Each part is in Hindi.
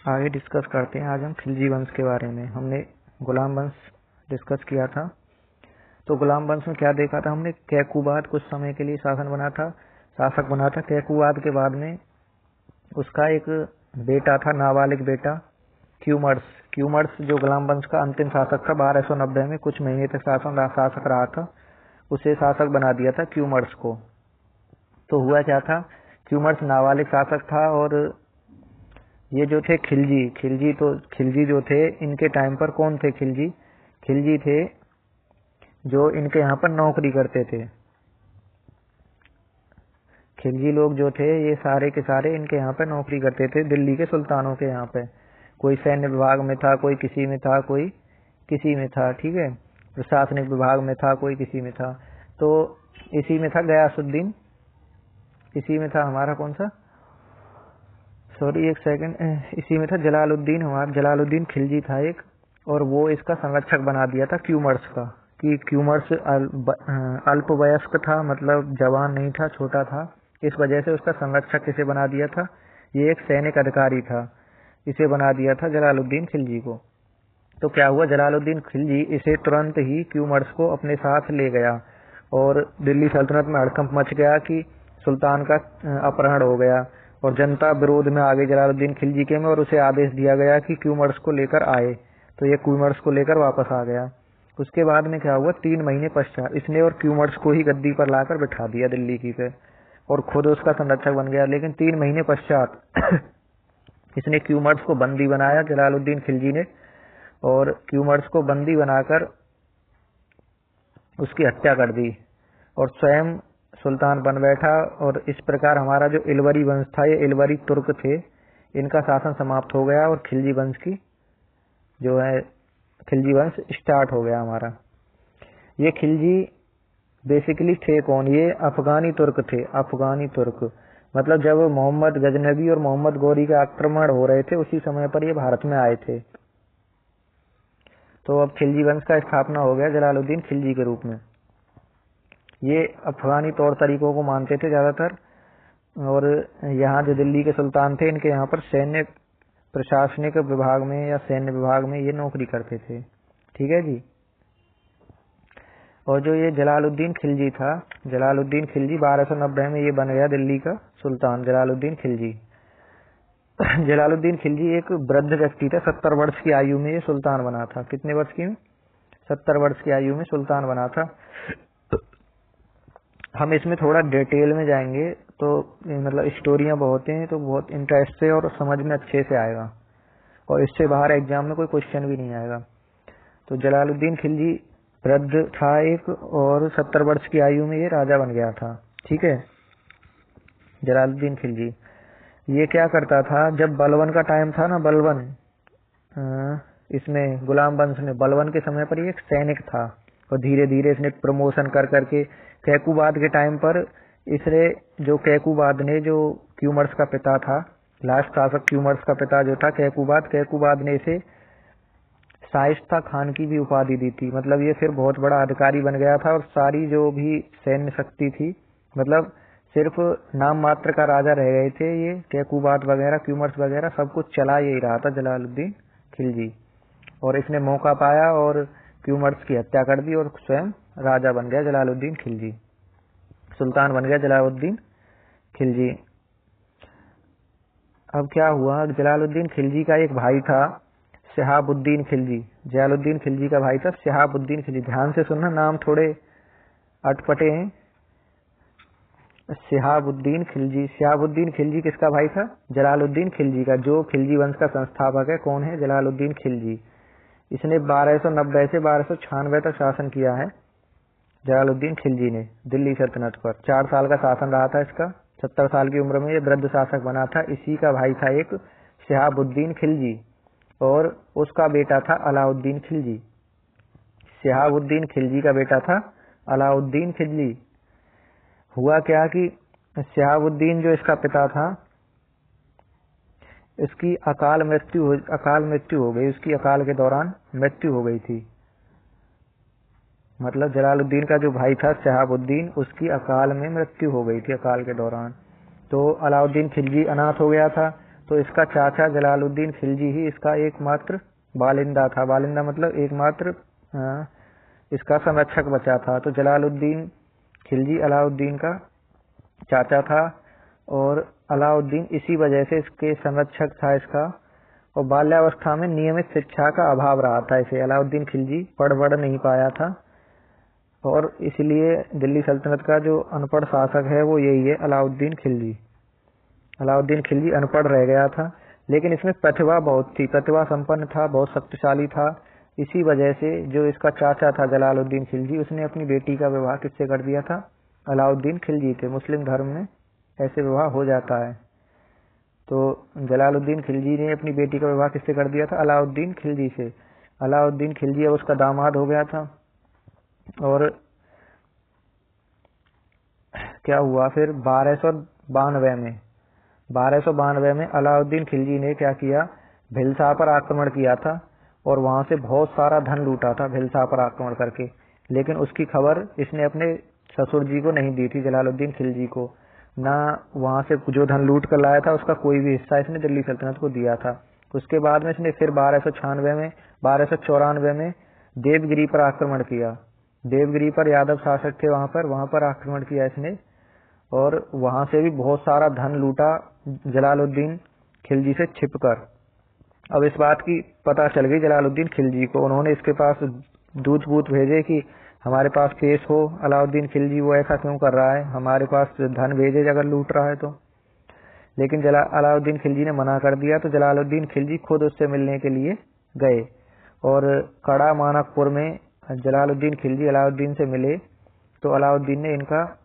आगे डिस्कस करते हैं। आज हम खिलजी वंश के बारे में। हमने गुलाम वंश डिस्कस किया था। तो गुलाम वंश में क्या देखा था हमने? कैकुबाद कुछ समय के लिए शासक बना था। कैकुबाद के बाद में उसका एक बेटा था, नाबालिग बेटा क्यूमर्स जो गुलाम वंश का अंतिम शासक था। 1290 में कुछ महीने तक शासक रहा था। उसे शासक बना दिया था क्यूमर्स को। तो हुआ क्या था, क्यूमर्स नाबालिग शासक था और ये जो थे खिलजी जो थे, इनके टाइम पर कौन थे? खिलजी थे जो इनके यहाँ पर नौकरी करते थे। खिलजी लोग जो थे ये सारे के सारे इनके यहाँ पे नौकरी करते थे, दिल्ली के सुल्तानों के यहाँ पे। कोई सैन्य विभाग में था, कोई किसी में था, कोई किसी में था। ठीक है, प्रशासनिक विभाग में था, कोई किसी में था। तो इसी में था गयासुद्दीन, इसी में था हमारा कौन सा, सॉरी एक सेकंड, इसी में था जलालुद्दीन। हमारा जलालुद्दीन खिलजी था एक, और वो इसका संरक्षक बना दिया था क्यूमर्स का। कि क्यूमर्स अल्पवयस्क था, मतलब जवान नहीं था, छोटा था। इस वजह से उसका संरक्षक किसे बना दिया था? ये एक सैनिक अधिकारी था, इसे बना दिया था जलालुद्दीन खिलजी को। तो क्या हुआ, जलालुद्दीन खिलजी इसे तुरंत ही क्यूमर्स को अपने साथ ले गया और दिल्ली सल्तनत में हड़कंप मच गया कि सुल्तान का अपहरण हो गया और जनता विरोध में आ गई जलालुद्दीन खिलजी के में, और उसे आदेश दिया गया कि क्यूमर्स को लेकर आए। तो ये क्यूमर्स को लेकर वापस आ गया। उसके बाद में क्या हुआ, 3 महीने पश्चात इसने और क्यूमर्स को ही गद्दी पर लाकर बिठा दिया दिल्ली की पे, और खुद उसका संरक्षक बन गया। लेकिन 3 महीने पश्चात इसने क्यूमर्स को बंदी बनाया जलालुद्दीन खिलजी ने, और क्यूमर्स को बंदी बनाकर उसकी हत्या कर दी और स्वयं सुल्तान बन बैठा। और इस प्रकार हमारा जो इलवरी वंश था, ये इलवरी तुर्क थे, इनका शासन समाप्त हो गया और खिलजी वंश की जो है खिलजी वंश स्टार्ट हो गया हमारा। ये खिलजी बेसिकली थे कौन? ये अफगानी तुर्क थे। अफगानी तुर्क मतलब जब मोहम्मद गजनबी और मोहम्मद गौरी का आक्रमण हो रहे थे, उसी समय पर ये भारत में आए थे। तो अब खिलजी वंश का स्थापना हो गया जलालुद्दीन खिलजी के रूप में। ये अफगानी तौर तरीकों को मानते थे ज्यादातर, और यहाँ जो दिल्ली के सुल्तान थे, इनके यहाँ पर सैन्य प्रशासनिक विभाग में या सैन्य विभाग में ये नौकरी करते थे। ठीक है जी। और जो ये जलालुद्दीन खिलजी था, जलालुद्दीन खिलजी 1290 में ये बन गया दिल्ली का सुल्तान, जलालुद्दीन खिलजी। जलालुद्दीन खिलजी एक वृद्ध व्यक्ति था, 70 वर्ष की आयु में ये सुल्तान बना था। कितने वर्ष की? 70 वर्ष की आयु में सुल्तान बना था। हम इसमें थोड़ा डिटेल में जाएंगे तो मतलब स्टोरियां बहुत हैं, तो बहुत इंटरेस्ट से और समझ में अच्छे से आएगा, और इससे बाहर एग्जाम में कोई क्वेश्चन भी नहीं आएगा। तो जलालुद्दीन खिलजी वृद्ध था एक, और 70 वर्ष की आयु में ये राजा बन गया था। ठीक है, जलालुद्दीन खिलजी ये क्या करता था, जब बलवन का टाइम था ना, बलवन इसमें गुलाम वंश में बलवन के समय पर ये एक सैनिक था, और धीरे धीरे इसने प्रमोशन कर करके कैकुबाद के टाइम पर इसने जो कैकुबाद ने, जो क्यूमर्स का पिता था, लास्ट शासक क्यूमर्स का पिता जो था कैकुबाद ने इसे शाइस्ता खान की भी उपाधि दी थी। मतलब ये फिर बहुत बड़ा अधिकारी बन गया था, और सारी जो भी सैन्य शक्ति थी, मतलब सिर्फ नाम मात्र का राजा रह गए थे ये कैकुबाद वगैरह, क्यूमर्स वगैरह, सब कुछ चला यही रहा था जलालुद्दीन खिलजी। और इसने मौका पाया और क्यूमर्स की हत्या कर दी और स्वयं राजा बन गया जलालुद्दीन खिलजी, सुल्तान बन गया जलालुद्दीन खिलजी। अब क्या हुआ, जलालुद्दीन खिलजी का एक भाई था शहाबुद्दीन खिलजी। जलालुद्दीन खिलजी का भाई था शहाबुद्दीन खिलजी। ध्यान से सुनना, नाम थोड़े अटपटे हैं। शहाबुद्दीन खिलजी, शहाबुद्दीन खिलजी किसका भाई था? जलालुद्दीन खिलजी का। जो खिलजी वंश का संस्थापक है कौन है? जलालुद्दीन खिलजी। इसने 1290 से 1296 तक शासन किया है जलालुद्दीन खिलजी ने दिल्ली सल्तनत पर। 4 साल का शासन रहा था इसका। 70 साल की उम्र में ये वृद्ध शासक बना था। इसी का भाई था एक शहाबुद्दीन खिलजी, और उसका बेटा था अलाउद्दीन खिलजी। शहाबुद्दीन खिलजी का बेटा था अलाउद्दीन खिलजी। हुआ क्या कि शहाबुद्दीन जो इसका पिता था, इसकी अकाल मृत्यु हो गई। उसकी अकाल के दौरान मृत्यु हो गई थी। मतलब जलालुद्दीन का जो भाई था शहाबुद्दीन, उसकी अकाल में मृत्यु हो गई थी, अकाल के दौरान। तो अलाउद्दीन खिलजी अनाथ हो गया था। तो इसका चाचा जलालुद्दीन खिलजी ही इसका एकमात्र बालिंदा था। बालिंदा मतलब एकमात्र इसका संरक्षक बचा था। तो जलालुद्दीन खिलजी अलाउद्दीन का चाचा था और अलाउद्दीन इसी वजह से इसके संरक्षक था इसका। और बाल्यावस्था में नियमित शिक्षा का अभाव रहा था इसे। अलाउद्दीन खिलजी पढ़ नहीं पाया था और इसलिए दिल्ली सल्तनत का जो अनपढ़ शासक है वो यही है, अलाउद्दीन खिलजी। अलाउद्दीन खिलजी अनपढ़ रह गया था, लेकिन इसमें प्रतिभा बहुत थी, प्रतिभा संपन्न था, बहुत शक्तिशाली था। इसी वजह से जो इसका चाचा था जलालुद्दीन खिलजी, उसने अपनी बेटी का विवाह किससे कर दिया था? अलाउद्दीन खिलजी थे। मुस्लिम धर्म में ऐसे विवाह हो जाता है। तो जलालुद्दीन खिलजी ने अपनी बेटी का विवाह किससे कर दिया था? अलाउद्दीन खिलजी से। अलाउद्दीन खिलजी अब उसका दामाद हो गया था। और क्या हुआ फिर 1292 में अलाउद्दीन खिलजी ने क्या किया? भिलसा पर आक्रमण किया था और वहां से बहुत सारा धन लूटा था भिलसा पर आक्रमण करके। लेकिन उसकी खबर इसने अपने ससुर जी को नहीं दी थी, जलालुद्दीन खिलजी को। ना वहां से जो धन लूट कर लाया था उसका कोई भी हिस्सा इसने दिल्ली सल्तनत को दिया था। उसके बाद में इसने फिर 1294 में देवगिरी पर आक्रमण किया। देवगिरी पर यादव शासक थे, वहां पर आक्रमण किया इसने और वहां से भी बहुत सारा धन लूटा जलालुद्दीन खिलजी से छिपकर। अब इस बात की पता चल गई जलालुद्दीन खिलजी को। उन्होंने इसके पास दूत भेजे कि हमारे पास पेश हो अलाउद्दीन खिलजी, वो ऐसा क्यों कर रहा है, हमारे पास धन भेजे अगर लूट रहा है तो। लेकिन अलाउद्दीन खिलजी ने मना कर दिया। तो जलालुद्दीन खिलजी खुद उससे मिलने के लिए गए और कड़ा मानकपुर में जलालुद्दीन खिलजी अलाउद्दीन से मिले। तो अलाउद्दीन ने इनका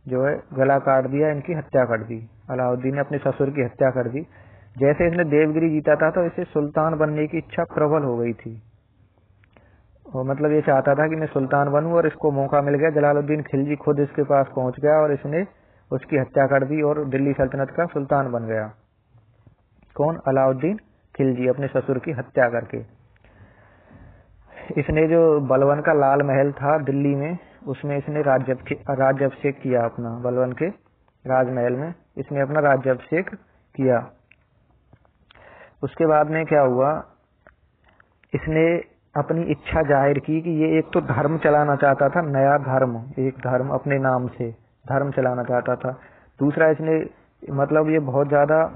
जो है गला काट दिया, इनकी हत्या कर दी। अलाउद्दीन ने अपने ससुर की हत्या कर दी। जैसे इसने देवगिरी जीता था तो इसे सुल्तान बनने की इच्छा प्रबल हो गई थी और मतलब ये चाहता था कि मैं सुल्तान बनूं और इसको मौका मिल गया। जलालुद्दीन खिलजी खुद इसके पास पहुंच गया और इसने उसकी हत्या कर दी और दिल्ली सल्तनत का सुल्तान बन गया। कौन? अलाउद्दीन खिलजी, अपने ससुर की हत्या करके। इसने जो बलवन का लाल महल था दिल्ली में, उसमें इसने राज्याभिषेक किया अपना। बलवन के राजमहल में इसने अपना राज्याभिषेक किया। उसके बाद में क्या हुआ? इसने अपनी इच्छा जाहिर की कि ये एक तो धर्म चलाना चाहता था, नया धर्म, एक धर्म अपने नाम से धर्म चलाना चाहता था। दूसरा इसने मतलब ये बहुत ज्यादा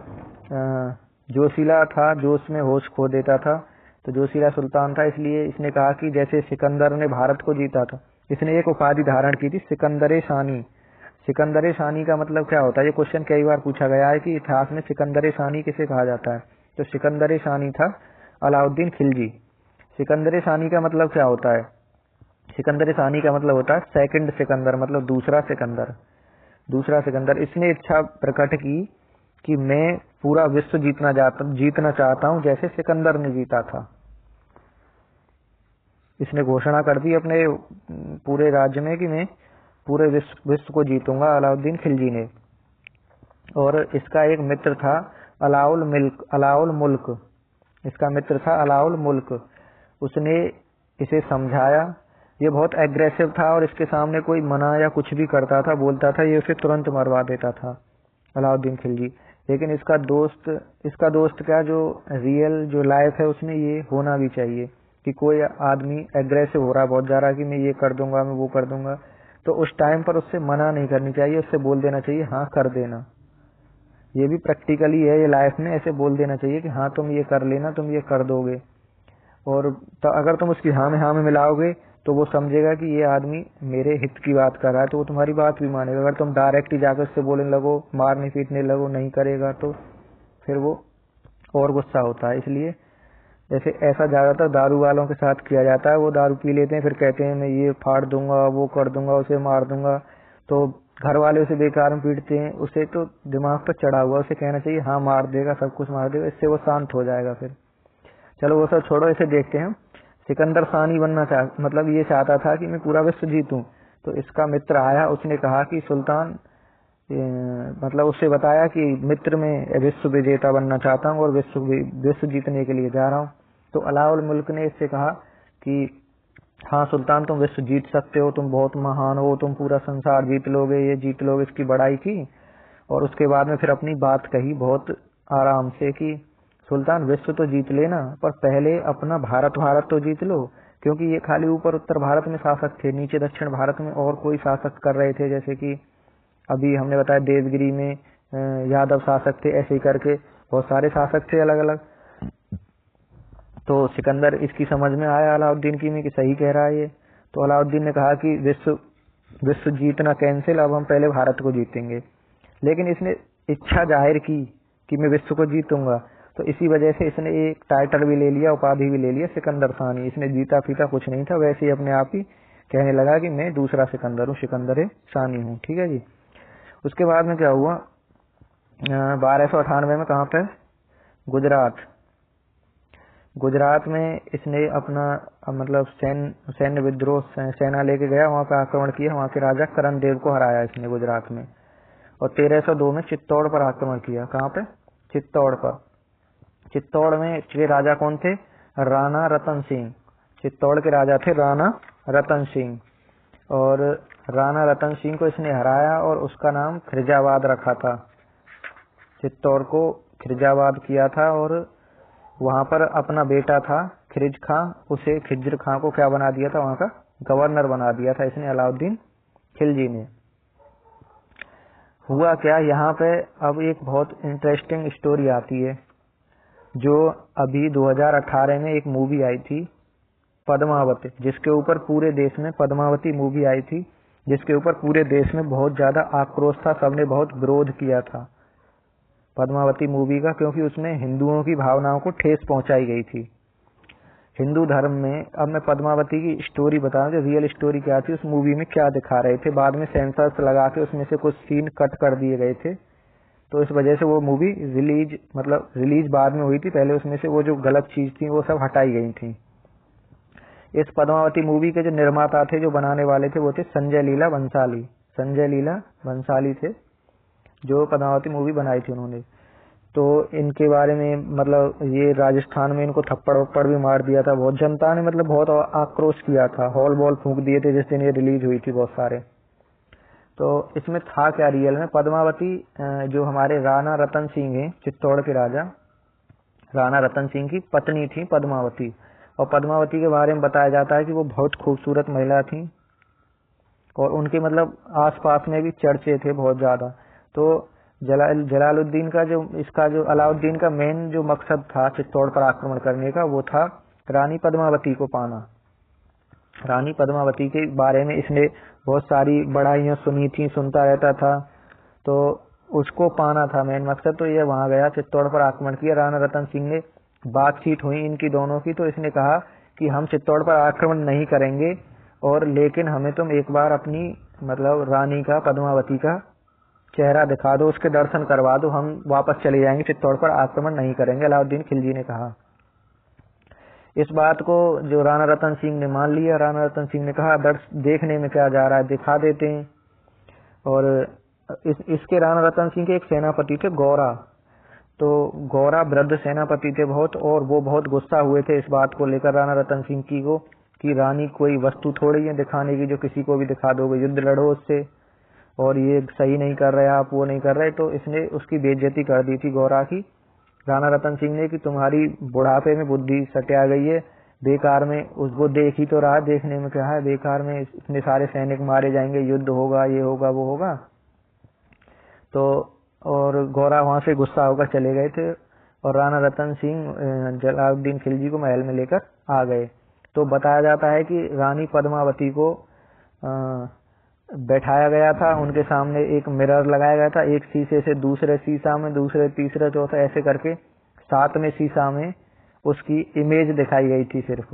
जोशीला था, जोश में होश खो देता था। तो जोशीला सुल्तान था, इसलिए इसने कहा कि जैसे सिकंदर ने भारत को जीता था, इसने एक उपाधि धारण की थी, सिकंदर शानी। सिकंदर शानी का मतलब क्या होता है? ये क्वेश्चन कई बार पूछा गया है कि इतिहास में सिकंदर शानी किसे कहा जाता है। तो सिकंदर शानी था अलाउद्दीन खिलजी। सिकंदर शानी का मतलब क्या होता है? सिकंदर शानी का मतलब होता है सेकंड सिकंदर, मतलब दूसरा सिकंदर। दूसरा सिकंदर। इसने इच्छा प्रकट की कि मैं पूरा विश्व जीतना चाहता हूं जैसे सिकंदर ने जीता था। इसने घोषणा कर दी अपने पूरे राज्य में कि मैं पूरे विश्व को जीतूंगा, अलाउद्दीन खिलजी ने। और इसका एक मित्र था अलाउल मुल्क। इसका मित्र था अलाउल मुल्क। उसने इसे समझाया। ये बहुत एग्रेसिव था और इसके सामने कोई मना या कुछ भी करता था, बोलता था, ये उसे तुरंत मरवा देता था अलाउद्दीन खिलजी। लेकिन इसका दोस्त क्या, जो रियल जो लाइफ है उसमें ये होना भी चाहिए कि कोई आदमी एग्रेसिव हो रहा है बहुत ज्यादा कि मैं ये कर दूंगा, मैं वो कर दूंगा, तो उस टाइम पर उससे मना नहीं करनी चाहिए, उससे बोल देना चाहिए हाँ कर देना। ये भी प्रैक्टिकली है, ये लाइफ में ऐसे बोल देना चाहिए कि हाँ तुम ये कर लेना, तुम ये कर दोगे। और तो अगर तुम उसकी हाँ में मिलाओगे तो वो समझेगा कि ये आदमी मेरे हित की बात कर रहा है, तो वो तुम्हारी बात भी मानेगा। अगर तुम डायरेक्ट ही जाकर उससे बोलने लगो, मारने पीटने लगो, नहीं करेगा तो फिर वो और गुस्सा होता है। इसलिए जैसे ऐसा ज्यादातर दारू वालों के साथ किया जाता है। वो दारू पी लेते हैं, फिर कहते हैं मैं ये फाड़ दूंगा, वो कर दूंगा, उसे मार दूंगा। तो घर वाले उसे बेकार में पीटते हैं। उसे तो दिमाग पर चढ़ा हुआ, उसे कहना चाहिए हाँ मार देगा, सब कुछ मार देगा, इससे वो शांत हो जाएगा। फिर चलो वो सब छोड़ो, इसे देखते हैं। सिकंदर शानी बनना मतलब ये चाहता था कि मैं पूरा विश्व जीतूं। तो इसका मित्र आया, उसने कहा कि सुल्तान, मतलब उससे बताया कि मित्र में विश्व विजेता बनना चाहता हूँ और विश्व जीतने के लिए जा रहा हूँ। तो अलाउल मुल्क ने इससे कहा कि हाँ सुल्तान तुम विश्व जीत सकते हो, तुम बहुत महान हो, तुम पूरा संसार जीत लोगे, ये जीत लोगे, इसकी बड़ाई की। और उसके बाद में फिर अपनी बात कही, बहुत आराम से कि सुल्तान विश्व तो जीत लेना, पर पहले अपना भारत तो जीत लो, क्योंकि ये खाली ऊपर उत्तर भारत में शासक थे, नीचे दक्षिण भारत में और कोई शासक कर रहे थे, जैसे कि अभी हमने बताया देवगिरी में यादव शासक थे, ऐसे ही करके बहुत सारे शासक थे अलग अलग। तो सिकंदर इसकी समझ में आया अलाउद्दीन की में कि सही कह रहा है ये। तो अलाउद्दीन ने कहा कि विश्व जीतना कैंसिल, अब हम पहले भारत को जीतेंगे। लेकिन इसने इच्छा जाहिर की कि मैं विश्व को जीतूंगा, तो इसी वजह से इसने एक टाइटल भी ले लिया, उपाधि भी ले लिया, सिकंदर सानी। इसने जीता फीता कुछ नहीं था, वैसे ही अपने आप ही कहने लगा कि मैं दूसरा सिकंदर हूँ, सिकंदर सानी हूँ। ठीक है जी। उसके बाद में क्या हुआ, 1298 में कहाँ पे, गुजरात में इसने अपना मतलब सैन्य विद्रोह सेना लेके गया, वहां पे आक्रमण किया, वहां के राजा करण देव को हराया इसने गुजरात में। और 1302 में चित्तौड़ पर आक्रमण किया। कहाँ पे, चित्तौड़ पर। चित्तौड़ में के राजा कौन थे, राणा रतन सिंह। चित्तौड़ के राजा थे राणा रतन सिंह, और राणा रतन सिंह को इसने हराया और उसका नाम खिरजाबाद रखा था। चित्तौड़ को खिरजाबाद किया था, और वहां पर अपना बेटा था खिरिज खां, उसे खिज्र खां को क्या बना दिया था, वहां का गवर्नर बना दिया था इसने, अलाउद्दीन खिलजी ने। हुआ क्या यहाँ पे, अब एक बहुत इंटरेस्टिंग स्टोरी आती है, जो अभी 2018 में एक मूवी आई थी पद्मावती, जिसके ऊपर पूरे देश में, पद्मावती मूवी आई थी जिसके ऊपर पूरे देश में बहुत ज्यादा आक्रोश था, सबने बहुत विरोध किया था पद्मावती मूवी का, क्योंकि उसमें हिंदुओं की भावनाओं को ठेस पहुंचाई गई थी हिंदू धर्म में। अब मैं पद्मावती की स्टोरी बताऊं, जो रियल स्टोरी क्या थी, उस मूवी में क्या दिखा रहे थे। बाद में सेंसर्स लगा के उसमें से कुछ सीन कट कर दिए गए थे, तो इस वजह से वो मूवी रिलीज बाद में हुई थी, पहले उसमें से वो जो गलत चीज थी वो सब हटाई गई थी। इस पद्मावती मूवी के जो निर्माता थे, जो बनाने वाले थे, वो थे संजय लीला बंसाली थे, जो पद्मावती मूवी बनाई थी उन्होंने। तो इनके बारे में मतलब ये राजस्थान में इनको थप्पड़ वप्पड़ भी मार दिया था, बहुत जनता ने मतलब बहुत आक्रोश किया था, हॉल बॉल फूंक दिए थे जिस दिन ये रिलीज हुई थी बहुत सारे। तो इसमें था क्या रियल में, पद्मावती जो हमारे राणा रतन सिंह हैं, चित्तौड़ के राजा राणा रतन सिंह की पत्नी थी पद्मावती, और पद्मावती के बारे में बताया जाता है कि वो बहुत खूबसूरत महिला थी, और उनके मतलब आसपास में भी चर्चे थे बहुत ज्यादा। तो जलालुद्दीन का जो अलाउद्दीन का मेन जो मकसद था चित्तौड़ पर आक्रमण करने का, वो था रानी पद्मावती को पाना। रानी पद्मावती के बारे में इसने बहुत सारी बड़ाइयां सुनी थी, सुनता रहता था, तो उसको पाना था मेन मकसद। तो ये वहां गया, चित्तौड़ पर आक्रमण किया। राणा रतन सिंह ने, बातचीत हुई इनकी दोनों की, तो इसने कहा कि हम चित्तौड़ पर आक्रमण नहीं करेंगे, और लेकिन हमें तुम एक बार अपनी मतलब रानी का, पद्मावती का चेहरा दिखा दो, उसके दर्शन करवा दो, हम वापस चले जाएंगे, चित्तौड़ पर आक्रमण नहीं करेंगे, अलाउद्दीन खिलजी ने कहा। इस बात को जो राणा रतन सिंह ने मान लिया। राणा रतन सिंह ने कहा देखने में क्या जा रहा है, दिखा देते हैं। और इसके राणा रतन सिंह के एक सेनापति थे गौरा, तो गौरा वृद्ध सेनापति थे बहुत, और वो बहुत गुस्सा हुए थे इस बात को लेकर राणा रतन सिंह की को, कि रानी कोई वस्तु थोड़ी है दिखाने की जो किसी को भी दिखा दोगे, युद्ध लड़ो उससे, और ये सही नहीं कर रहे आप, वो नहीं कर रहे। तो इसने उसकी बेइज्जती कर दी थी गौरा की, राणा रतन सिंह ने, कि तुम्हारी बुढ़ापे में बुद्धि सटिया गई है, बेकार में उसको देख ही तो रहा, देखने में क्या है, बेकार में इतने सारे सैनिक मारे जाएंगे, युद्ध होगा, ये होगा वो होगा। तो और गौरा वहां से गुस्सा होकर चले गए थे, और राणा रतन सिंह जलालुद्दीन खिलजी को महल में लेकर आ गए। तो बताया जाता है कि रानी पद्मावती को बैठाया गया था, उनके सामने एक मिरर लगाया गया था, एक शीशे से दूसरे शीशा में, दूसरे तीसरे चौथा, ऐसे करके 7वें शीशा में उसकी इमेज दिखाई गई थी, सिर्फ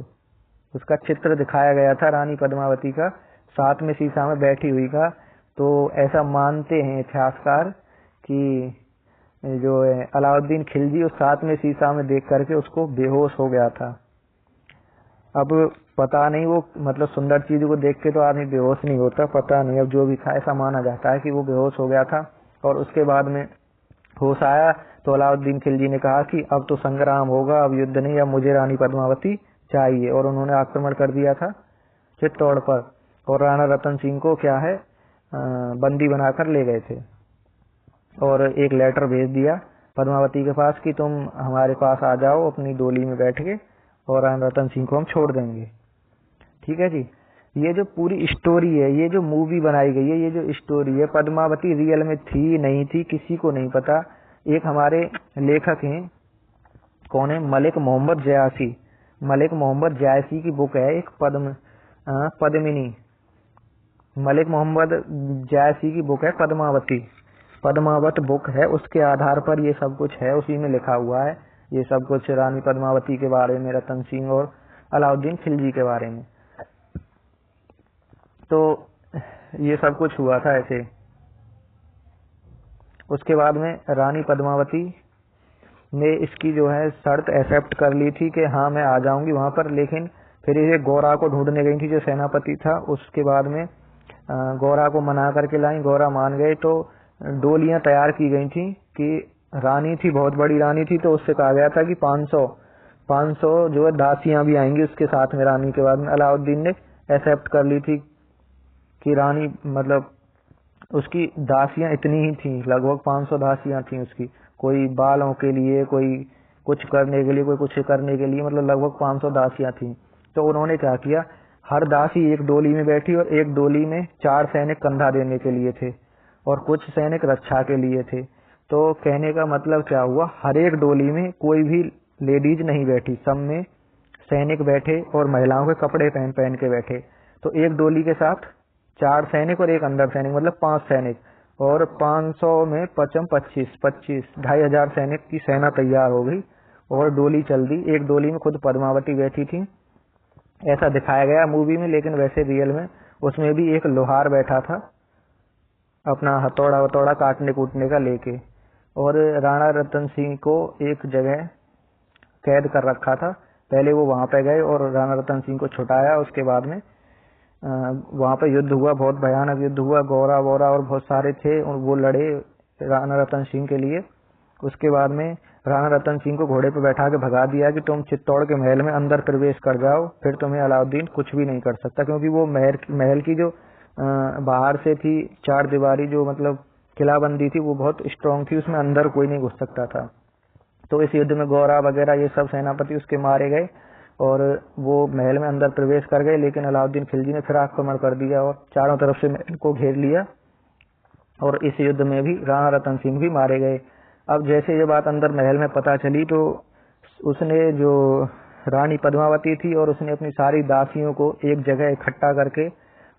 उसका चित्र दिखाया गया था रानी पद्मावती का 7वें शीशा में बैठी हुई का। तो ऐसा मानते हैं इतिहासकार कि जो अलाउद्दीन खिलजी उस 7वें शीशा में देख करके उसको बेहोश हो गया था। अब पता नहीं, वो मतलब सुंदर चीज को देख के तो आदमी बेहोश नहीं होता, पता नहीं, अब जो भी था ऐसा माना जाता है कि वो बेहोश हो गया था। और उसके बाद में होश आया तो अलाउद्दीन खिलजी ने कहा कि अब तो संग्राम होगा, अब युद्ध नहीं, अब मुझे रानी पद्मावती चाहिए, और उन्होंने आक्रमण कर दिया था चित्तौड़ पर, और राणा रतन सिंह को क्या है बंदी बनाकर ले गए थे, और एक लेटर भेज दिया पद्मावती के पास कि तुम हमारे पास आ जाओ अपनी डोली में बैठ के और राणा रतन सिंह को हम छोड़ देंगे। ठीक है जी। ये जो पूरी स्टोरी है, ये जो मूवी बनाई गई है, ये जो स्टोरी है, पद्मावती रियल में थी नहीं थी किसी को नहीं पता। एक हमारे लेखक हैं, कौन है, मलिक मोहम्मद जयासी। मलिक मोहम्मद जयासी की बुक है एक पद्मिनी। मलिक मोहम्मद जयासी की बुक है पद्मावती, पद्मावत बुक है। उसके आधार पर ये सब कुछ है, उसी में लिखा हुआ है ये सब कुछ रानी पद्मावती के बारे में, रतन सिंह और अलाउद्दीन खिलजी के बारे में। तो ये सब कुछ हुआ था ऐसे। उसके बाद में रानी पद्मावती ने इसकी जो है शर्त एक्सेप्ट कर ली थी कि हाँ मैं आ जाऊंगी वहां पर, लेकिन फिर ये गौरा को ढूंढने गई थी जो सेनापति था। उसके बाद में गौरा को मना करके लाई, गौरा मान गए। तो डोलियां तैयार की गई थी कि रानी थी, बहुत बड़ी रानी थी, तो उससे कहा गया था कि 500 जो है दासियां भी आएंगी उसके साथ में रानी के बाद में। अलाउद्दीन ने एक्सेप्ट कर ली थी कि रानी मतलब उसकी दासियां इतनी ही थी, लगभग 500 दासियां थी उसकी, कोई बालों के लिए, कोई कुछ करने के लिए, कोई कुछ करने के लिए, मतलब लगभग 500 दासियां थी। तो उन्होंने क्या किया, हर दासी एक डोली में बैठी और एक डोली में 4 सैनिक कंधा देने के लिए थे और कुछ सैनिक रक्षा के लिए थे। तो कहने का मतलब क्या हुआ, हर एक डोली में कोई भी लेडीज नहीं बैठी, सब में सैनिक बैठे और महिलाओं के कपड़े पहन पहन के बैठे। तो एक डोली के साथ 4 सैनिक और एक अंदर सैनिक, मतलब 5 सैनिक, और 500 में 25 2,500 सैनिक की सेना तैयार हो गई और डोली चल दी। एक डोली में खुद पद्मावती बैठी थी, ऐसा दिखाया गया मूवी में, लेकिन वैसे रियल में उसमें भी एक लोहार बैठा था अपना हथौड़ा वथौड़ा काटने कूटने का लेके, और राणा रतन सिंह को एक जगह कैद कर रखा था। पहले वो वहां पे गए और राणा रतन सिंह को छुटाया। उसके बाद में वहां पे युद्ध हुआ, बहुत भयानक युद्ध हुआ, गौरा वोरा और बहुत सारे थे और वो लड़े राणा रतन सिंह के लिए। उसके बाद में राणा रतन सिंह को घोड़े पे बैठा के भगा दिया कि तुम चित्तौड़ के महल में अंदर प्रवेश कर जाओ, फिर तुम्हें अलाउद्दीन कुछ भी नहीं कर सकता, क्योंकि वो महल की जो बाहर से थी 4 दीवारी जो मतलब किलाबंदी थी वो बहुत स्ट्रांग थी, उसमें अंदर कोई नहीं घुस सकता था। तो इस युद्ध में गौरा वगैरह ये सब सेनापति उसके मारे गए और वो महल में अंदर प्रवेश कर गए, लेकिन अलाउद्दीन खिलजी ने फिर आक्रमण कर दिया और चारों तरफ से महल को घेर लिया और इस युद्ध में भी राणा रतन सिंह भी मारे गए। अब जैसे ये बात अंदर महल में पता चली तो उसने जो रानी पद्मावती थी और उसने अपनी सारी दासियों को एक जगह इकट्ठा करके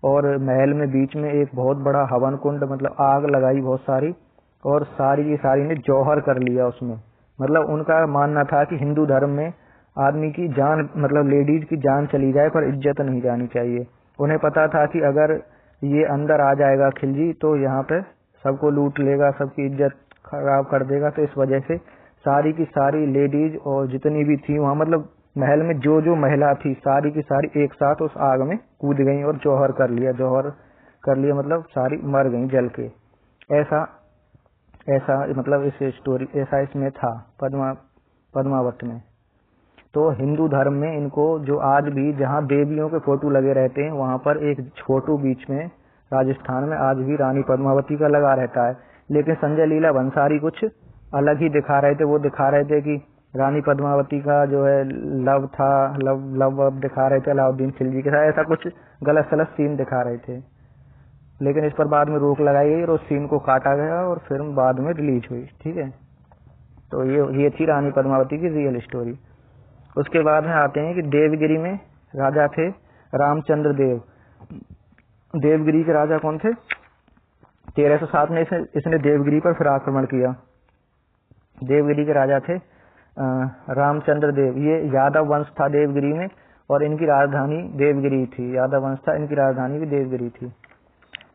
और महल में बीच में एक बहुत बड़ा हवन कुंड मतलब आग लगाई बहुत सारी, और सारी की सारी ने जौहर कर लिया उसमें। मतलब उनका मानना था कि हिंदू धर्म में आदमी की जान मतलब लेडीज की जान चली जाए पर इज्जत नहीं जानी चाहिए। उन्हें पता था कि अगर ये अंदर आ जाएगा खिलजी तो यहाँ पे सबको लूट लेगा, सबकी इज्जत खराब कर देगा। तो इस वजह से सारी की सारी लेडीज और जितनी भी थी वहाँ मतलब महल में जो जो महिला थी सारी की सारी एक साथ उस आग में कूद गई और जौहर कर लिया मतलब सारी मर गई जल के। ऐसा मतलब इस स्टोरी ऐसा इसमें था पद्मावत में। तो हिंदू धर्म में इनको जो आज भी जहाँ देवियों के फोटो लगे रहते हैं वहां पर एक फोटो बीच में राजस्थान में आज भी रानी पद्मावती का लगा रहता है। लेकिन संजय लीला भंसाली कुछ अलग ही दिखा रहे थे, वो दिखा रहे थे कि रानी पद्मावती का जो है लव था, लव दिखा रहे थे अलाउद्दीन खिलजी के साथ, ऐसा कुछ गलत सलत सीन दिखा रहे थे। लेकिन इस पर बाद में रोक लगाई गई और उस सीन को काटा गया और फिल्म बाद में रिलीज हुई। ठीक है, तो ये थी रानी पद्मावती की रियल स्टोरी। उसके बाद में आते हैं कि देवगिरी में राजा थे रामचंद्र देव। देवगिरी के राजा कौन थे? 1307 में इसने देवगिरी पर फिर आक्रमण किया। देवगिरी के राजा थे रामचंद्र देव। ये यादव वंश था देवगिरी में और इनकी राजधानी देवगिरी थी। यादव वंश था, इनकी राजधानी भी देवगिरी थी।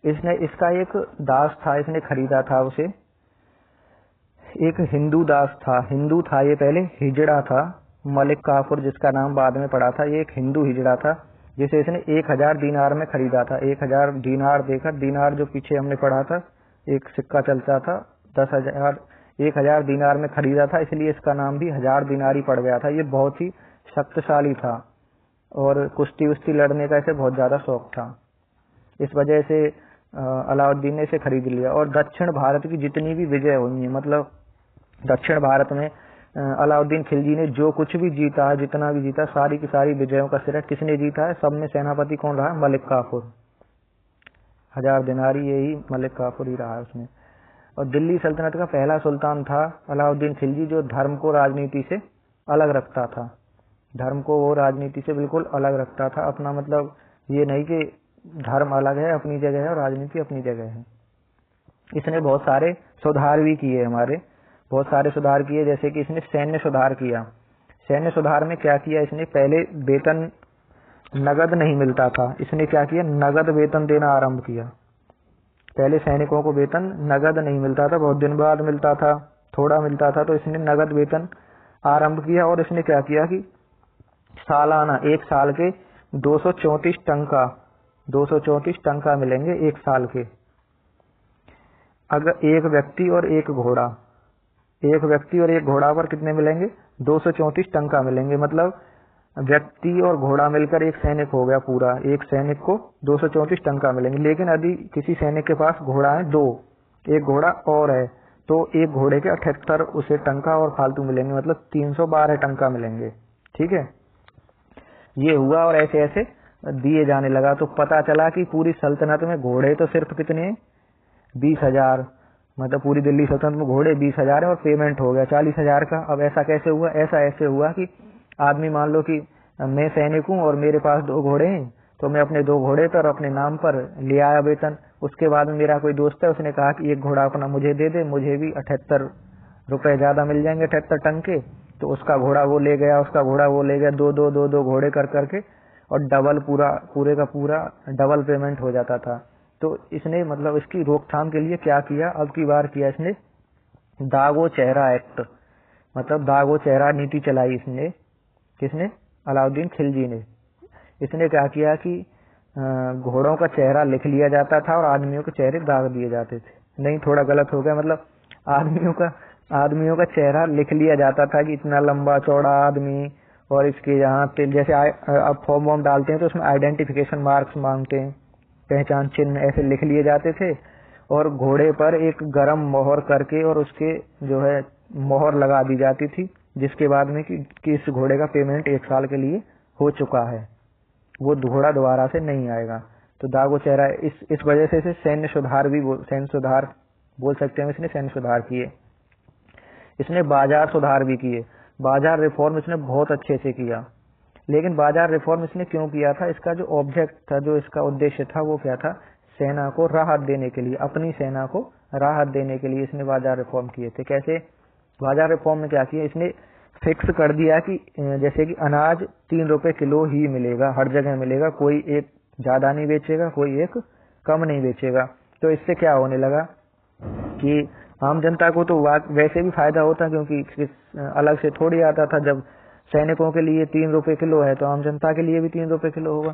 इसका एक दास था, इसने खरीदा था उसे, एक हिंदू दास था। हिंदू था ये, पहले हिजड़ा था, मलिक काफूर जिसका नाम बाद में पड़ा था। ये एक हिंदू हिजड़ा था जिसे इसने 1000 दीनार में खरीदा था। 1000 दीनार देखा, दीनार जो पीछे हमने पढ़ा था एक सिक्का चलता था 10,000, 1000 दीनार में खरीदा था, इसलिए इसका नाम भी 1000 दीनार ही पड़ गया था। ये बहुत ही शक्तिशाली था और कुश्ती उश्ती लड़ने का इसे बहुत ज्यादा शौक था। इस वजह से अलाउद्दीन ने इसे खरीद लिया। और दक्षिण भारत की जितनी भी विजय हुई है, मतलब दक्षिण भारत में अलाउद्दीन खिलजी ने जो कुछ भी जीता है, जितना भी जीता, सारी की सारी विजयों का श्रेय किसने जीता है? सब में सेनापति कौन रहा? मलिक काफूर। 1000 दिनारी यही मलिक काफूर ही रहा उसमें। और दिल्ली सल्तनत का पहला सुल्तान था अलाउद्दीन खिलजी, जो धर्म को राजनीति से अलग रखता था। धर्म को वो राजनीति से बिल्कुल अलग रखता था। अपना मतलब ये नहीं कि धर्म अलग है, अपनी जगह है, और राजनीति अपनी जगह है। इसने बहुत सारे सुधार भी किए, बहुत सारे सुधार किए। जैसे कि इसने सैन्य सुधार किया। सैन्य सुधार में क्या किया इसने? पहले वेतन नगद नहीं मिलता था, इसने क्या किया? नगद वेतन देना आरंभ किया। पहले सैनिकों को वेतन नगद नहीं मिलता था, बहुत दिन बाद मिलता था, थोड़ा मिलता था, तो इसने नगद वेतन आरंभ किया। और इसने क्या किया कि सालाना, एक साल के 234 टंका मिलेंगे एक साल के। अगर एक व्यक्ति और एक घोड़ा पर कितने मिलेंगे? 234 टंका मिलेंगे। मतलब व्यक्ति और घोड़ा मिलकर एक सैनिक हो गया पूरा। एक सैनिक को 234 टंका मिलेंगे। लेकिन यदि किसी सैनिक के पास घोड़ा है 2, एक घोड़ा और है, तो एक घोड़े के 78 उसे टंका और फालतू मिलेंगे, मतलब 312 टंका मिलेंगे। ठीक है, ये हुआ और ऐसे ऐसे दिए जाने लगा। तो पता चला कि पूरी सल्तनत में घोड़े तो सिर्फ कितने? 20,000। मतलब पूरी दिल्ली सल्तनत में घोड़े 20,000 है और पेमेंट हो गया 40,000 का। अब ऐसा कैसे हुआ? ऐसा ऐसे हुआ कि आदमी, मान लो कि मैं सैनिक हूँ और मेरे पास 2 घोड़े हैं, तो मैं अपने 2 घोड़े पर अपने नाम पर ले आया वेतन। उसके बाद में मेरा कोई दोस्त है, उसने कहा कि एक घोड़ा अपना मुझे दे दे, मुझे भी 78 रुपए ज्यादा मिल जाएंगे, 78 टंके। तो उसका घोड़ा वो ले गया, उसका घोड़ा वो ले गया, 2 घोड़े कर करके, और डबल पूरे का पूरा डबल पेमेंट हो जाता था। तो इसने मतलब इसकी रोकथाम के लिए क्या किया? अब की बार किया इसने दागो चेहरा एक्ट, मतलब दागो चेहरा नीति चलाई इसने। किसने? अलाउद्दीन खिलजी ने। इसने क्या किया कि घोड़ों का चेहरा लिख लिया जाता था और आदमियों के चेहरे दाग दिए जाते थे। नहीं, थोड़ा गलत हो गया, मतलब आदमियों का चेहरा लिख लिया जाता था कि इतना लंबा चौड़ा आदमी, और इसके यहाँ पे जैसे अब फॉर्म वॉर्म डालते हैं तो उसमें आइडेंटिफिकेशन मार्क्स मांगते हैं, पहचान चिन्ह ऐसे लिख लिए जाते थे। और घोड़े पर एक गरम मोहर करके और उसके जो है मोहर लगा दी जाती थी, जिसके बाद में कि इस घोड़े का पेमेंट 1 साल के लिए हो चुका है, वो घोड़ा दोबारा से नहीं आएगा। तो दागो चेहरा, इस वजह से इसे सैन्य सुधार बोल सकते हैं। इसने सैन्य सुधार किए। इसने बाजार सुधार भी किए। बाजार रिफॉर्म इसने बहुत अच्छे से किया। लेकिन बाजार रिफॉर्म इसने क्यों किया था? इसका जो ऑब्जेक्ट था, जो इसका उद्देश्य था, वो क्या था? सेना को राहत देने के लिए, अपनी सेना को राहत देने के लिए इसने बाजार रिफॉर्म किए थे। कैसे? बाजार रिफॉर्म में क्या किया इसने? फिक्स कर दिया कि जैसे कि अनाज 3 रुपए किलो ही मिलेगा, हर जगह मिलेगा, कोई एक ज्यादा नहीं बेचेगा, कोई एक कम नहीं बेचेगा। तो इससे क्या होने लगा कि आम जनता को तो वैसे भी फायदा होता, क्योंकि अलग से थोड़ी आता था। जब सैनिकों के लिए 3 रुपए किलो है तो आम जनता के लिए भी 3 रुपए किलो होगा।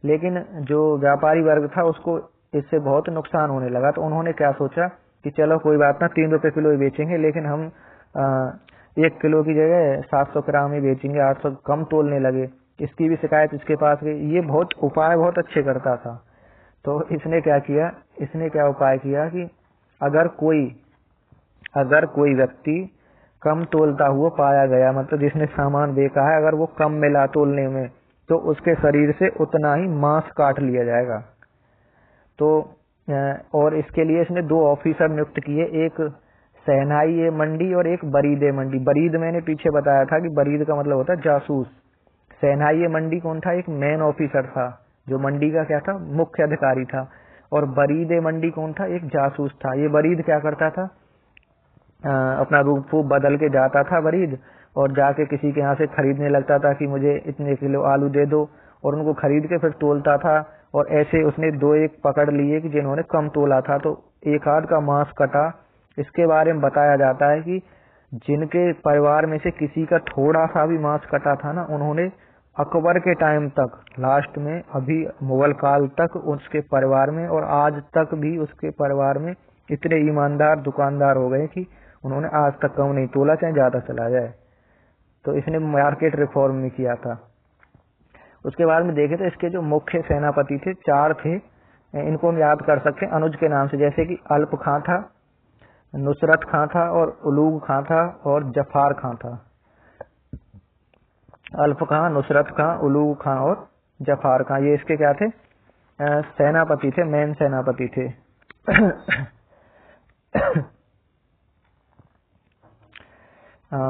लेकिन जो व्यापारी वर्ग था उसको इससे बहुत नुकसान होने लगा। तो उन्होंने क्या सोचा कि चलो कोई बात ना, 3 रुपए किलो ही बेचेंगे, लेकिन हम 1 किलो की जगह 700 ग्राम ही बेचेंगे, 800 कम तोलने लगे। इसकी भी शिकायत इसके पास गई। ये उपाय बहुत अच्छे करता था। तो इसने क्या किया? इसने क्या उपाय किया कि अगर कोई व्यक्ति कम तोलता हुआ पाया गया, मतलब जिसने सामान बेचा है, अगर वो कम मिला तोलने में, तो उसके शरीर से उतना ही मांस काट लिया जाएगा। तो और इसके लिए इसने 2 ऑफिसर नियुक्त किए, एक सहनाई मंडी और एक बरीद मंडी। बरीद मैंने पीछे बताया था कि बरीद का मतलब होता है जासूस। सहनाई मंडी कौन था? एक मेन ऑफिसर था, जो मंडी का क्या था? मुख्य अधिकारी था। और बरीद मंडी कौन था? एक जासूस था। ये बरीद क्या करता था? अपना रूप बदल के जाता था बरीद, और जाके किसी के यहाँ से खरीदने लगता था कि मुझे इतने किलो आलू दे दो, और उनको खरीद के फिर तोलता था। और ऐसे उसने 2-1 पकड़ लिए कि जिन्होंने कम तोला था, तो एक आध का मांस कटा। इसके बारे में बताया जाता है कि जिनके परिवार में से किसी का थोड़ा सा भी मांस कटा था ना, उन्होंने अकबर के टाइम तक, लास्ट में अभी मुगल काल तक उसके परिवार में, और आज तक भी उसके परिवार में इतने ईमानदार दुकानदार हो गए कि उन्होंने आज तक कम नहीं तोला, चाहे ज्यादा चला जाए। तो इसने मार्केट रिफॉर्म में किया था। उसके बाद में देखे तो इसके जो मुख्य सेनापति थे 4 थे, इनको हम याद कर सकते हैं अनुज के नाम से। जैसे कि अल्प खां था, नुसरत खां था और उलूग खां था और जफार खां था। अल्फ खां, नुसरत खां, उलूग खां और जफार खां, ये इसके क्या थे? सेनापति थे, मेन सेनापति थे।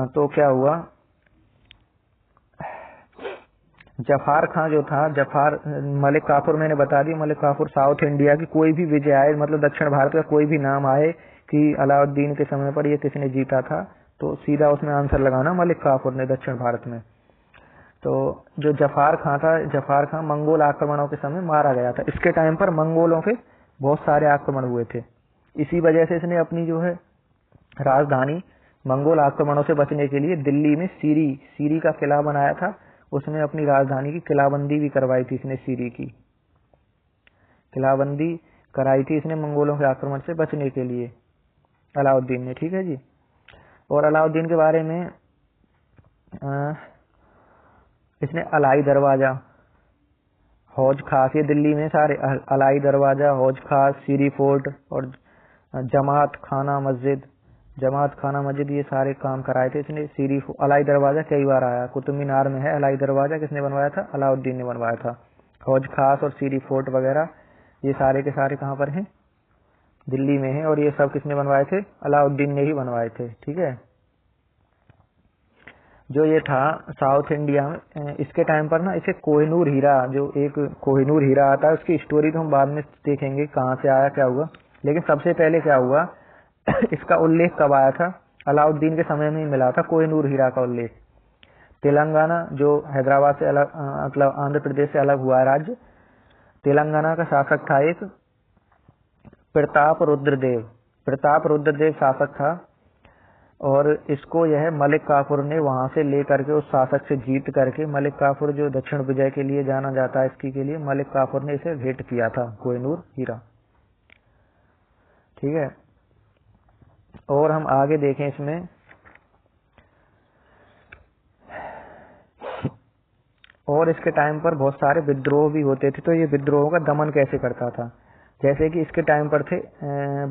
तो क्या हुआ, जफार खां जो था, जफार मलिक काफूर मैंने बता दी, मलिक काफूर साउथ इंडिया की कोई भी विजय आए, मतलब दक्षिण भारत का कोई भी नाम आए कि अलाउद्दीन के समय पर ये किसने जीता था, तो सीधा उसमें आंसर लगाना मलिक काफूर ने दक्षिण भारत में। तो जो जफार खां था, जफार खां मंगोल आक्रमणों के समय मारा गया था। इसके टाइम पर मंगोलों के बहुत सारे आक्रमण हुए थे, इसी वजह से इसने अपनी जो है राजधानी मंगोल आक्रमणों से बचने के लिए दिल्ली में सीरी का किला बनाया था। उसमें अपनी राजधानी की किलाबंदी भी करवाई थी इसने, सीरी की किलाबंदी कराई थी इसने मंगोलों के आक्रमण से बचने के लिए अलाउद्दीन ने। ठीक है जी। और अलाउद्दीन के बारे में इसने अलाई दरवाजा, हौज खास, ये दिल्ली में सारे अलाई दरवाजा, हौज खास, सीरी फोर्ट और जमात खाना मस्जिद ये सारे काम कराए थे इसने। अलाई दरवाजा कई बार आया, कुतुब मीनार में है अलाई दरवाजा, किसने बनवाया था? अलाउद्दीन ने बनवाया था। हौज खास और सीरी फोर्ट वगैरह ये सारे के सारे कहाँ पर हैं? दिल्ली में है, और ये सब किसने बनवाए थे? अलाउद्दीन ने ही बनवाए थे। ठीक है। जो ये था साउथ इंडिया में, इसके टाइम पर ना इसे कोहिनूर हीरा, जो एक कोहिनूर हीरा आता है, उसकी स्टोरी तो हम बाद में देखेंगे कहाँ से आया क्या हुआ। लेकिन सबसे पहले क्या हुआ, इसका उल्लेख कब आया था? अलाउद्दीन के समय में ही मिला था कोहिनूर हीरा का उल्लेख। तेलंगाना जो हैदराबाद से अलग, मतलब आंध्र प्रदेश से अलग हुआ राज्य, तेलंगाना का शासक था एक प्रताप रुद्रदेव शासक था, और इसको यह मलिक काफूर ने वहां से लेकर के उस शासक से जीत करके, मलिक काफूर जो दक्षिण विजय के लिए जाना जाता है, इसकी के लिए मलिक काफूर ने इसे भेंट किया था कोहिनूर हीरा। ठीक है। और हम आगे देखें इसमें, और इसके टाइम पर बहुत सारे विद्रोह भी होते थे, तो ये विद्रोहों का दमन कैसे करता था? जैसे कि इसके टाइम पर थे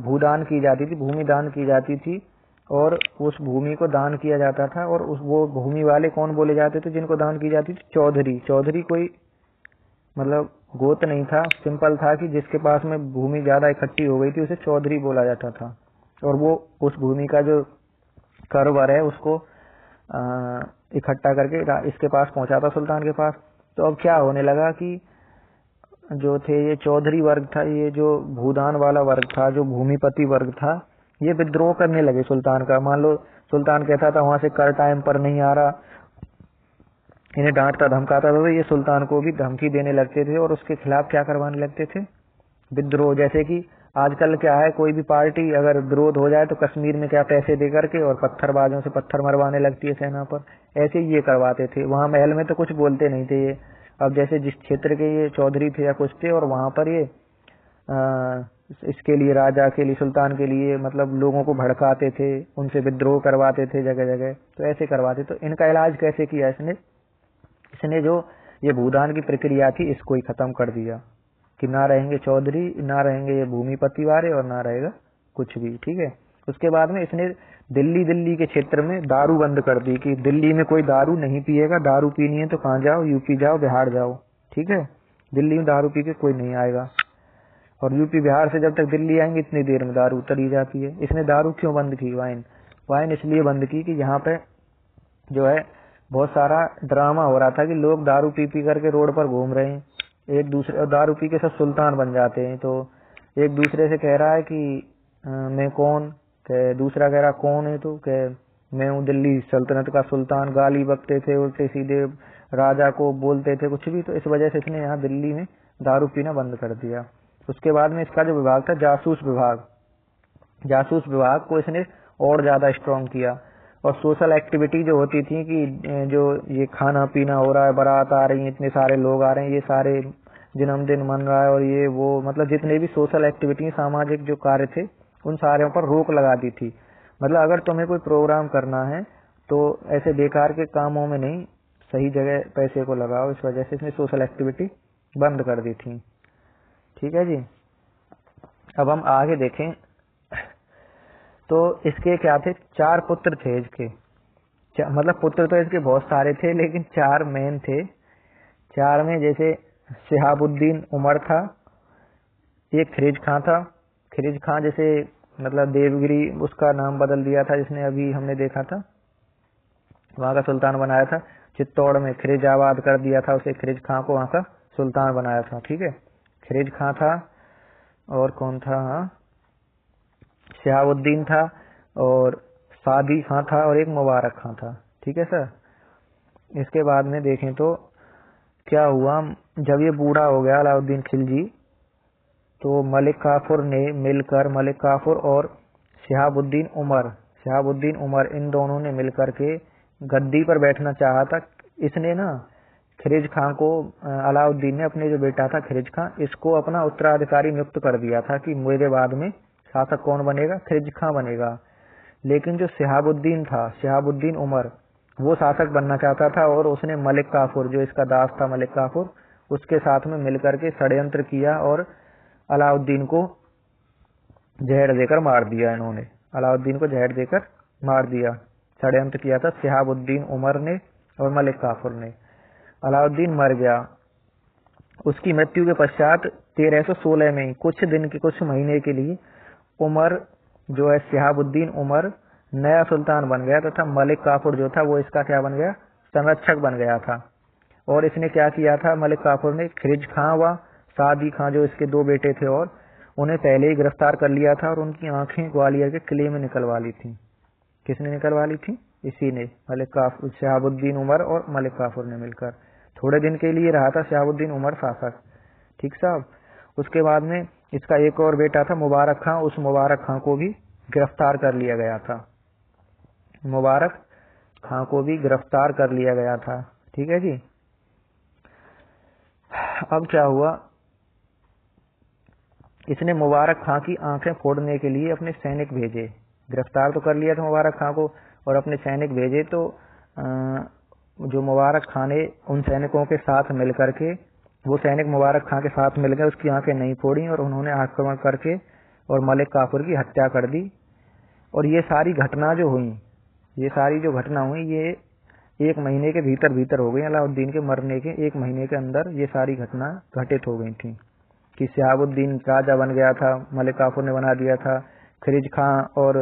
भूदान की जाती थी, भूमि दान की जाती थी, और उस भूमि को दान किया जाता था, और वो भूमि वाले कौन बोले जाते थे जिनको दान की जाती थी? चौधरी कोई मतलब गोत नहीं था, सिंपल था कि जिसके पास में भूमि ज्यादा इकट्ठी हो गई थी उसे चौधरी बोला जाता था, और वो उस भूमि का जो करवर है उसको इकट्ठा करके इसके पास पहुंचाता, सुल्तान के पास। तो अब क्या होने लगा कि जो थे ये चौधरी वर्ग था, ये जो भूदान वाला वर्ग था, जो भूमिपति वर्ग था, ये विद्रोह करने लगे सुल्तान का। मान लो सुल्तान कहता था वहां से कर टाइम पर नहीं आ रहा, इन्हें डांटता धमकाता था, तो ये सुल्तान को भी धमकी देने लगते थे और उसके खिलाफ क्या करवाने लगते थे? विद्रोह। जैसे कि आजकल क्या है, कोई भी पार्टी अगर विरोध हो जाए तो कश्मीर में क्या पैसे दे करके और पत्थरबाजों से पत्थर मरवाने लगती है सेना पर, ऐसे ही ये करवाते थे। वहां महल में तो कुछ बोलते नहीं थे ये। अब जैसे जिस क्षेत्र के ये चौधरी थे या कुछ थे, और वहां पर ये इसके लिए, राजा के लिए, सुल्तान के लिए, मतलब लोगों को भड़काते थे, उनसे विद्रोह करवाते थे जगह जगह, तो ऐसे करवाते। तो इनका इलाज कैसे किया इसने जो ये भूदान की प्रक्रिया थी इसको ही खत्म कर दिया, कि ना रहेंगे चौधरी, ना रहेंगे ये भूमिपति वाले, और ना रहेगा कुछ भी। ठीक है। उसके बाद में इसने दिल्ली के क्षेत्र में दारू बंद कर दी, कि दिल्ली में कोई दारू नहीं पिएगा, दारू पीनी है तो कहाँ जाओ, यूपी जाओ, बिहार जाओ। ठीक है। दिल्ली में दारू पी के कोई नहीं आएगा, और यूपी बिहार से जब तक दिल्ली आएंगे इतनी देर में दारू उतरी जाती है। इसने दारू क्यों बंद की? वाइन इसलिए बंद की कि यहाँ पे जो है बहुत सारा ड्रामा हो रहा था कि लोग दारू पी करके रोड पर घूम रहे हैं एक दूसरे, और दारू पी के सब सुल्तान बन जाते हैं। तो एक दूसरे से कह रहा है कि मैं कौन, दूसरा कह रहा कौन है, तो मैं हूँ दिल्ली सल्तनत का सुल्तान। गाली बकते थे, उल्टे सीधे राजा को बोलते थे कुछ भी। तो इस वजह से इसने यहाँ दिल्ली में दारू पीना बंद कर दिया। उसके बाद में इसका जो विभाग था जासूस विभाग को इसने और ज्यादा स्ट्रॉन्ग किया। और सोशल एक्टिविटी जो होती थी कि जो ये खाना पीना हो रहा है, बारात आ रही है, इतने सारे लोग आ रहे हैं, ये सारे जन्मदिन मन रहा है, और ये वो, मतलब जितने भी सोशल एक्टिविटी, सामाजिक जो कार्य थे, उन सारे पर रोक लगा दी थी। मतलब अगर तुम्हें कोई प्रोग्राम करना है तो ऐसे बेकार के कामों में नहीं, सही जगह पैसे को लगाओ। इस वजह से इसने सोशल एक्टिविटी बंद कर दी थी। ठीक है जी। अब हम आगे देखें, तो इसके क्या थे, 4 पुत्र थे इसके। मतलब पुत्र तो इसके बहुत सारे थे, लेकिन 4 मेन थे। 4 में जैसे शिहाबुद्दीन उमर था, एक खिरिज खां था। खिरिज खां जैसे मतलब देवगिरी उसका नाम बदल दिया था, जिसने अभी हमने देखा था, वहां का सुल्तान बनाया था। चित्तौड़ में खिरिजाबाद कर दिया था उसे, खिरिज खां को वहां का सुल्तान बनाया था। ठीक है, खिरिज खां था, और कौन था, शिहाबुद्दीन था, और सादी खां था, और एक मुबारक खां था। ठीक है सर। इसके बाद में देखें तो क्या हुआ, जब ये बूढ़ा हो गया अलाउद्दीन खिलजी, तो मलिक काफुर ने मिलकर, मलिक काफुर और शिहाबुद्दीन उमर इन दोनों ने मिलकर के गद्दी पर बैठना चाहा था। इसने ना खिरिज खां को, अलाउद्दीन ने अपने जो बेटा था खिरिज खां, इसको अपना उत्तराधिकारी नियुक्त कर दिया था कि मेरे बाद में शासक कौन बनेगा, खिरिज खां बनेगा। लेकिन जो शिहाबुद्दीन था, शिहाबुद्दीन उमर, वो शासक बनना चाहता था, और उसने मलिक काफुर, जो इसका दास था मलिक काफुर, उसके साथ में मिलकर के षड्यंत्र किया और अलाउद्दीन को जहर देकर मार दिया। इन्होंने अलाउद्दीन को जहर देकर मार दिया। षड्यंत्र किया था शिहाबुद्दीन उमर ने और मलिक काफुर ने। अलाउद्दीन मर गया। उसकी मृत्यु के पश्चात 1316 में कुछ महीने के लिए उमर जो है, शिहाबुद्दीन उमर नया सुल्तान बन गया तथा मलिक काफुर जो था वो इसका क्या बन गया, संरक्षक बन गया था। और इसने क्या किया था, मलिक काफुर ने खिरिज खां व सादी खां, जो इसके 2 बेटे थे, और उन्हें पहले ही गिरफ्तार कर लिया था और उनकी आंखें ग्वालियर के किले में निकलवा ली थी। किसने निकलवा ली थी, इसी ने, मलिक काफुर, शिहाबुद्दीन उमर और मलिक काफुर ने मिलकर। थोड़े दिन के लिए रहा था शिहाबुद्दीन उमर शासक। ठीक साहब। उसके बाद में इसका एक और बेटा था मुबारक खां, उस मुबारक खां को भी गिरफ्तार कर लिया गया था। मुबारक खां को भी गिरफ्तार कर लिया गया था। ठीक है जी। अब क्या हुआ, इसने मुबारक खां की आंखें फोड़ने के लिए अपने सैनिक भेजे। गिरफ्तार तो कर लिया था मुबारक खां को, और अपने सैनिक भेजे। तो जो मुबारक खां ने उन सैनिकों के साथ मिलकर के, वो सैनिक मुबारक खां के साथ मिलकर उसकी आंखें नहीं फोड़ी, और उन्होंने आक्रमण करके और मलिक काफुर की हत्या कर दी। और ये सारी घटना जो हुई, ये सारी जो घटना हुई, ये 1 महीने के भीतर हो गई। अलाउद्दीन के मरने के 1 महीने के अंदर ये सारी घटना घटित हो गई थी कि शिहाबुद्दीन राजा बन गया था, मलिक काफुर ने बना दिया था। खिरिज खां और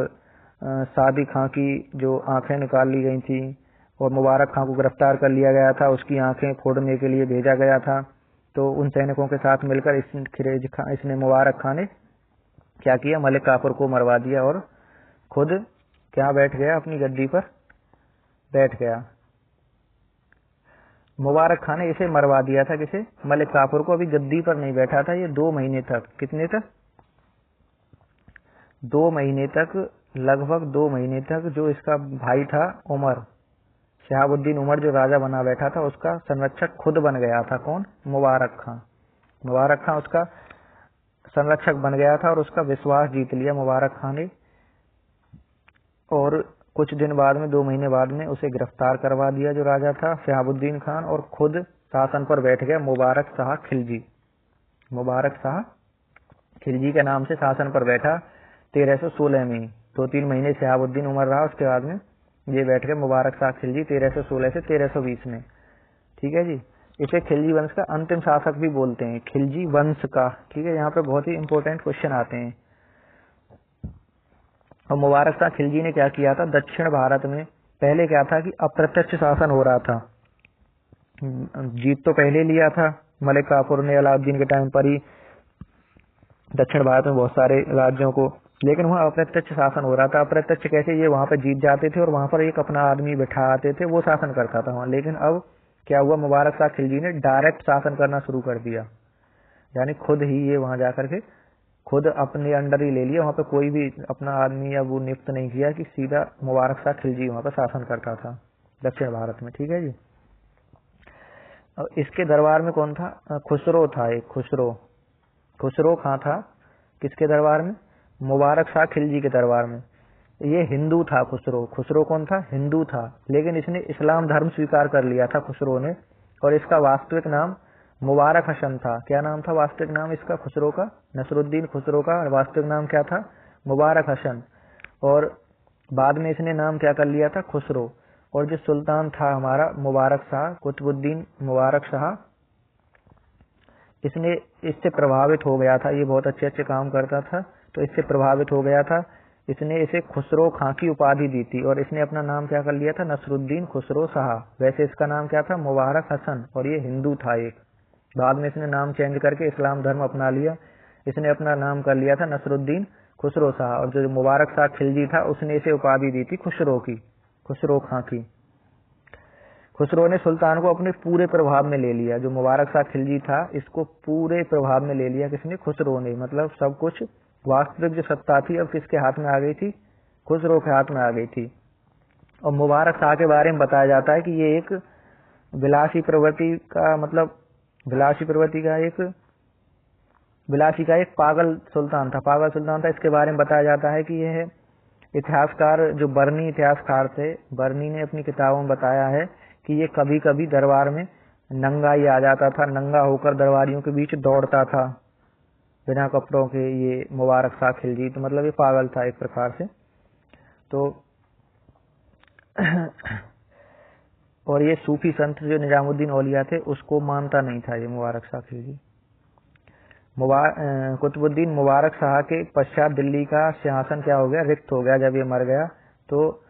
सादी खां की जो आंखें निकाल ली गई थी, और मुबारक खां को गिरफ्तार कर लिया गया था, उसकी आंखें फोड़ने के लिए भेजा गया था। तो उन सैनिकों के साथ मिलकर इसने मुबारक खां ने क्या किया, मलिक काफुर को मरवा दिया और खुद क्या बैठ गया, अपनी गद्दी पर बैठ गया। मुबारक खां ने इसे मरवा दिया था, किसे, मलिक काफुर को। अभी गद्दी पर नहीं बैठा था ये 2 महीने तक। कितने तक, 2 महीने तक, लगभग 2 महीने तक। जो इसका भाई था उमर, शिहाबुद्दीन उमर, जो राजा बना बैठा था, उसका संरक्षक खुद बन गया था। कौन, मुबारक खां। मुबारक खां उसका संरक्षक बन गया था और उसका विश्वास जीत लिया मुबारक खां ने। और कुछ दिन बाद में, 2 महीने बाद में, उसे गिरफ्तार करवा दिया जो राजा था शिहाबुद्दीन खान, और खुद शासन पर बैठ गया मुबारक शाह खिलजी। मुबारक शाह खिलजी के नाम से शासन पर बैठा 1316 में। 2-3 महीने शिहाबुद्दीन उमर रहा, उसके बाद में ये बैठ गए मुबारक शाह खिलजी 1316 से 1320 में। ठीक है जी। इसे खिलजी वंश का अंतिम शासक भी बोलते हैं, खिलजी वंश का। ठीक है, यहाँ पे बहुत ही इंपॉर्टेंट क्वेश्चन आते हैं। और मुबारक शाह खिलजी ने क्या किया था, दक्षिण भारत में पहले क्या था कि अप्रत्यक्ष शासन हो रहा था। जीत तो पहले लिया था मलिक काफुर ने अलाउद्दीन के टाइम पर ही दक्षिण भारत में बहुत सारे राज्यों को, लेकिन वहाँ अप्रत्यक्ष शासन हो रहा था। अप्रत्यक्ष कैसे, ये वहां पर जीत जाते थे और वहां पर एक अपना आदमी बैठा आते थे, वो शासन करता था वहां। लेकिन अब क्या हुआ, मुबारक शाह खिलजी ने डायरेक्ट शासन करना शुरू कर दिया, यानी खुद ही ये वहां जाकर के खुद अपने अंडर ही ले लिया। वहां पे कोई भी अपना आदमी या वो नियुक्त नहीं किया, कि सीधा मुबारक शाह खिलजी वहां पर शासन करता था दक्षिण भारत में। ठीक है जी। और इसके दरबार में कौन था, खुसरो था, एक खुसरो खां था। किसके दरबार में, मुबारक शाह खिलजी के दरबार में। ये हिंदू था खुसरो कौन था, हिंदू था, लेकिन इसने इस्लाम धर्म स्वीकार कर लिया था खुसरो ने। और इसका वास्तविक नाम मुबारक हसन था। क्या नाम था वास्तविक नाम इसका, खुसरो का, नसरुद्दीन खुसरो का वास्तविक नाम क्या था, मुबारक हसन। और बाद में इसने नाम क्या कर लिया था, खुसरो। और जो सुल्तान था हमारा मुबारक शाह, कुतुबुद्दीन मुबारक शाह, इसने इससे प्रभावित हो गया था, ये बहुत अच्छे अच्छे काम करता था तो इससे प्रभावित हो गया था, इसने इसे खुसरो खां की उपाधि दी थी और इसने अपना नाम क्या कर लिया था, नसरुद्दीन खुसरो शाह। वैसे इसका नाम क्या था, मुबारक हसन, और ये हिंदू था एक। बाद में इसने नाम चेंज करके इस्लाम धर्म अपना लिया, इसने अपना नाम कर लिया था नसरुद्दीन खुसरो शाह। और जो मुबारक शाह खिलजी था उसने इसे उपाधि दी थी खुसरो की, खुसरो खां की। खुसरो ने सुल्तान को अपने पूरे प्रभाव में ले लिया। जो मुबारक शाह खिलजी था इसको पूरे प्रभाव में ले लिया किसने, खुसरो ने। मतलब सब कुछ वास्तविक जो सत्ता थी अब किसके हाथ में आ गई थी, खुसरो के हाथ में आ गई थी। और मुबारक शाह के बारे में बताया जाता है कि ये एक विलासी प्रवृत्ति का, मतलब विलासी प्रवृत्ति का एक, विलासी का एक पागल सुल्तान था, पागल सुल्तान था। इसके बारे में बताया जाता है कि यह इतिहासकार जो बर्नी इतिहासकार थे, बर्नी ने अपनी किताबों में बताया है कि ये कभी कभी दरबार में नंगा ही आ जाता था, नंगा होकर दरबारियों के बीच दौड़ता था बिना कपड़ों के, ये मुबारक शाह खिलजी। तो मतलब ये पागल था एक प्रकार से। तो और ये सूफी संत जो निजामुद्दीन औलिया थे उसको मानता नहीं था ये मुबारक शाह खिलजी। कुतुबुद्दीन मुबारक शाह के पश्चात दिल्ली का सिंहासन क्या हो गया, रिक्त हो गया जब ये मर गया। तो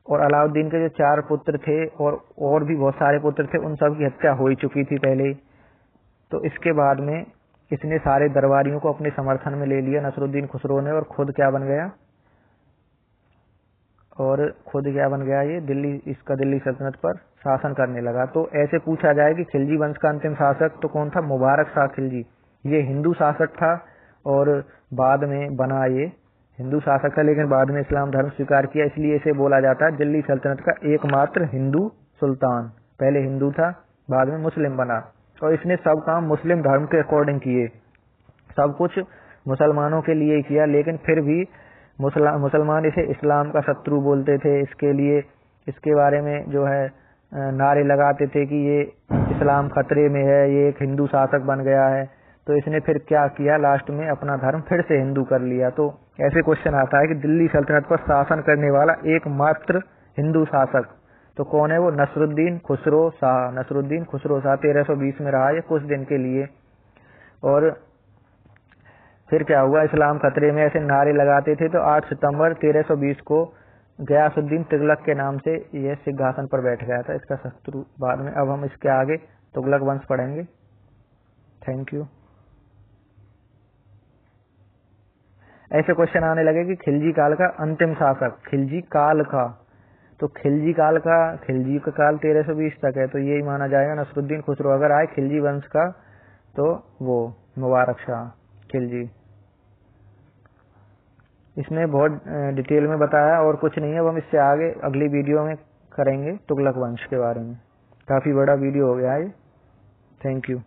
और अलाउद्दीन के जो 4 पुत्र थे और भी बहुत सारे पुत्र थे, उन सब की हत्या हो ही चुकी थी पहले ही। तो इसके बाद में इसने सारे दरबारियों को अपने समर्थन में ले लिया नसरुद्दीन खुसरो ने, और खुद क्या बन गया, ये दिल्ली, इसका दिल्ली सल्तनत पर शासन करने लगा। तो ऐसे पूछा जाए कि खिलजी वंश का अंतिम शासक तो कौन था, मुबारक शाह खिलजी। ये हिंदू शासक था और बाद में बना, ये हिंदू शासक था लेकिन बाद में इस्लाम धर्म स्वीकार किया, इसलिए इसे बोला जाता है दिल्ली सल्तनत का एकमात्र हिंदू सुल्तान। पहले हिंदू था, बाद में मुस्लिम बना, और इसने सब काम मुस्लिम धर्म के अकॉर्डिंग किए, सब कुछ मुसलमानों के लिए किया। लेकिन फिर भी मुसलमान इसे इस्लाम का शत्रु बोलते थे, इसके लिए इसके बारे में जो है नारे लगाते थे कि ये इस्लाम खतरे में है, ये एक हिंदू शासक बन गया है। तो इसने फिर क्या किया, लास्ट में अपना धर्म फिर से हिंदू कर लिया। तो ऐसे क्वेश्चन आता है कि दिल्ली सल्तनत पर शासन करने वाला एकमात्र हिंदू शासक तो कौन है, वो नसरुद्दीन खुसरो शाह। नसरुद्दीन खुसरो शाह 1320 में रहा ये कुछ दिन के लिए। और फिर क्या हुआ, इस्लाम खतरे में ऐसे नारे लगाते थे। तो 8 सितंबर 1320 को गयासुद्दीन तुगलक के नाम से यह सिंहासन पर बैठ गया था, इसका शत्रु। बाद में अब हम इसके आगे तुगलक वंश पढ़ेंगे। Thank you. ऐसे क्वेश्चन आने लगे कि खिलजी काल का अंतिम शासक, खिलजी काल का, तो खिलजी काल का, खिलजी का काल 1320 तक है, तो यही माना जाएगा नसरुद्दीन खुसरो। अगर आए खिलजी वंश का तो वो मुबारक शाह खिलजी। इसमें बहुत डिटेल में बताया और कुछ नहीं है। अब हम इससे आगे अगली वीडियो में करेंगे तुगलक वंश के बारे में। काफी बड़ा वीडियो हो गया है। Thank you.